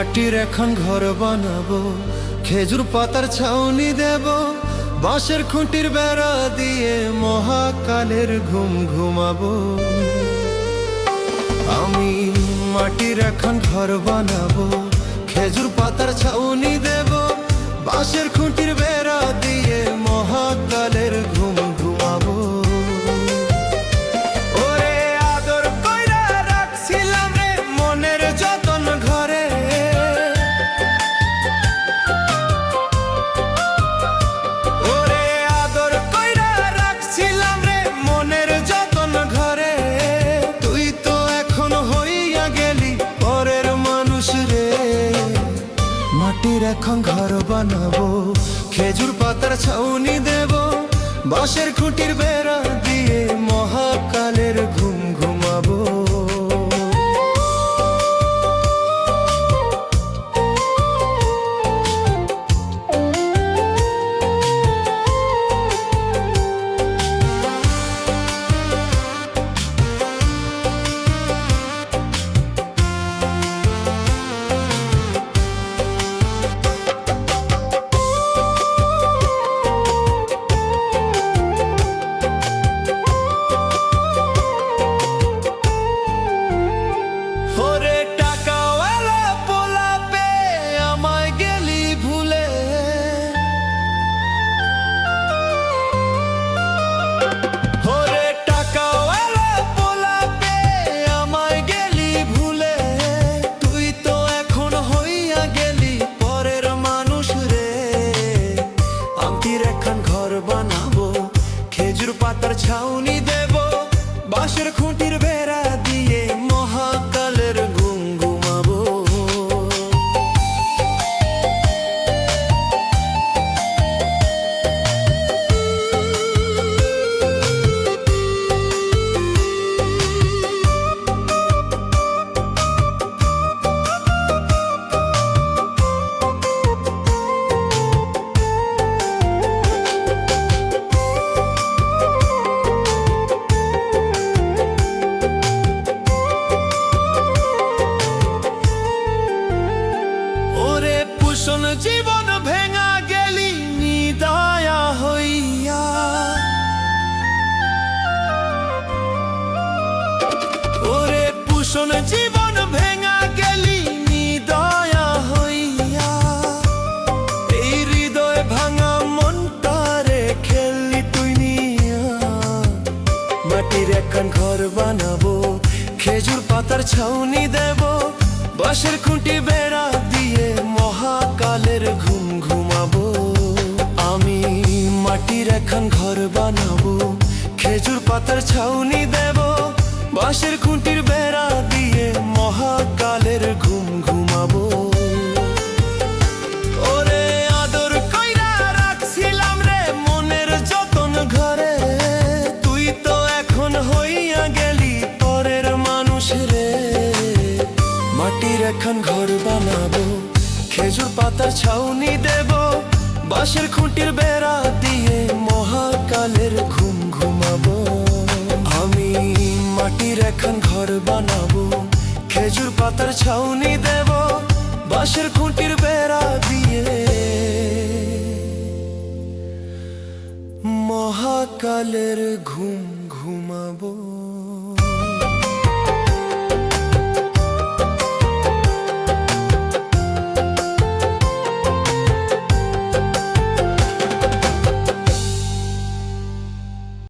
মাটির এখন ঘর বানাবো, খেজুর পাতার ছাউনি দেব, বাঁশের খুঁটির বেড়া দিয়ে মহাকালের ঘুম ঘুমাবো। আমি মাটির এখন ঘর বানাবো, খেজুর পাতার ছাউনি দেব, বাঁশের খুঁটির বেড়া দিয়ে মহাকালের ঘুম ঘুমাবো। ওরে আদর কইরা রাখছিলাম রে মনের যতন ঘরে, ওরে আদর কইরা রাখছিলাম রে মনের যতন ঘরে। তুই তো এখন হইয়া গেলি পরের মানুষ রে। মাটির এখন ঘর বানাবো, খেজুর পাতার ছাউনি দেব, বাঁশের খুঁটির বেড়া দিয়ে মহাকালের ঘুম ঘুমাবো। খেজুর পাতার ছাউনি দেব, বাঁশের খুঁটির বেড়া দিয়ে মহাকালের ঘুম ঘুমাবো। জীবন ভেঙা গেলি নিদয়া হইয়া, ওরে পুষণ জীবন ভেঙা গেলি নিদয়া হইয়া। এই হৃদয় ভাঙা মনটারে খেললি তুই নিয়া। মাটির এখন ঘর বানাবো, খেজুর পাতার ছাউনি দেব, বাঁশের খুঁটি বেড়া দিয়ে মহাকালের ঘুম ঘুমাবো। আমি মাটির এখন ঘর বানাবো, খেজুর পাতার ছাউনি দেব, বাঁশের খুঁটির বেড়া দিয়ে মহাকালের ঘুম ঘুমাবো। ওরে আদর কইরা রাখছিলাম রে মনের যতন ঘরে, তুই তো এখন হইয়া গেলি পরের মানুষ রে। মাটির এখন ঘর বানাবো, খেজুর পাতার ছাউনি দেব, বাঁশের খুঁটির বেড়া দিয়ে মহাকালের ঘুম ঘুমাবো। আমি মাটির এখন ঘর বানাবো, খেজুর পাতার ছাউনি দেব, বাঁশের খুঁটির বেড়া দিয়ে মহাকালের ঘুম ঘুমাবো।